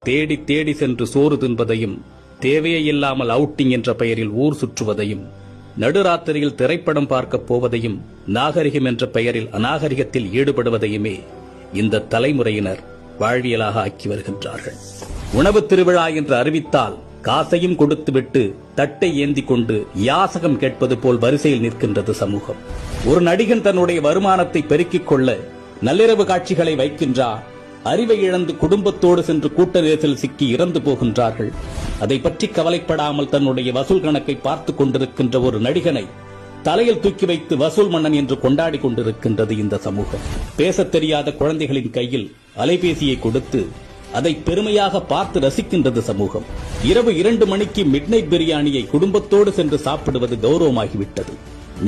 தேடி தேடி சென்று சோறு தின்பதையும், தேவையே இல்லாமல் அவுட்டிங் என்ற பெயரில் ஊர் சுற்றுவதையும், நடுராத்திரியில் திரைப்படம் பார்க்கப் போவதையும், நாகரிகம் என்ற பெயரில் அநாகரிகத்தில் ஈடுபடுவதையுமே இந்த தலைமுறையினர் வாழ்வியலாக ஆக்கி வருகின்றார்கள். உணவு திருவிழா என்று அறிவித்தால் காசையும் கொடுத்துவிட்டு தட்டை ஏந்தி கொண்டு யாசகம் கேட்பது போல் வரிசையில் நிற்கின்றது சமூகம். ஒரு நடிகன் தன்னுடைய வருமானத்தை பெருக்கிக் கொள்ள நள்ளிரவு காட்சிகளை வைக்கின்றார். அறிவை இழந்து குடும்பத்தோடு சென்று கூட்ட நெரிசலில் சிக்கி இறந்து போகின்றார்கள். அதை பற்றி கவலைப்படாமல் தன்னுடைய வசூல் கணக்கை பார்த்துக் கொண்டிருக்கின்ற ஒரு நடிகனை தலையில் தூக்கி வைத்து வசூல் மன்னன் என்று கொண்டாடி கொண்டிருக்கின்றது இந்த சமூகம். பேசத் தெரியாத குழந்தைகளின் கையில் அலைபேசியை கொடுத்து அதை பெருமையாக பார்த்து ரசிக்கின்றது சமூகம். இரவு 2 மணிக்கு மிட்நைட் பிரியாணியை குடும்பத்தோடு சென்று சாப்பிடுவது கௌரவமாகிவிட்டது.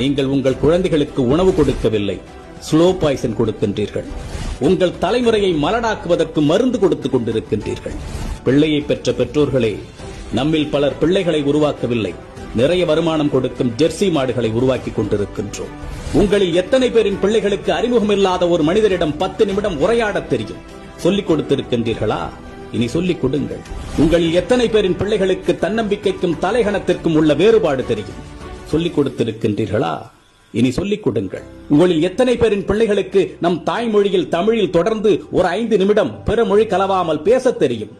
நீங்கள் உங்கள் குழந்தைகளுக்கு உணவு கொடுக்கவில்லை, ஸ்லோ பாய்சன் கொடுக்கின்றீர்கள். உங்கள் தலைமுறையை மலடாக்குவதற்கு மருந்து கொடுத்துக் கொண்டிருக்கின்றீர்கள். பிள்ளையை பெற்ற பெற்றோர்களே, நம்மில் பலர் பிள்ளைகளை உருவாக்கவில்லை, நிறைய வருமானம் கொடுக்கும் ஜெர்சி மாடுகளை உருவாக்கி கொண்டிருக்கின்றோம். உங்களில் எத்தனை பேரின் பிள்ளைகளுக்கு அறிமுகமில்லாத ஒரு மனிதரிடம் 10 நிமிடம் உரையாடத் தெரியும்? சொல்லிக் கொடுத்திருக்கின்றீர்களா? இனி சொல்லிக் கொடுங்கள். உங்களில் எத்தனை பேரின் பிள்ளைகளுக்கு தன்னம்பிக்கைக்கும் தலைகணத்திற்கும் உள்ள வேறுபாடு தெரியும்? சொல்லிக் கொடுத்திருக்கின்றீர்களா? இனி சொல்லிக் கொடுங்கள். உங்களில் எத்தனை பேரின் பிள்ளைகளுக்கு நம் தாய்மொழியில் தமிழில் தொடர்ந்து ஒரு 5 நிமிடம் பிற மொழி கலவாமல் பேசத் தெரியும்?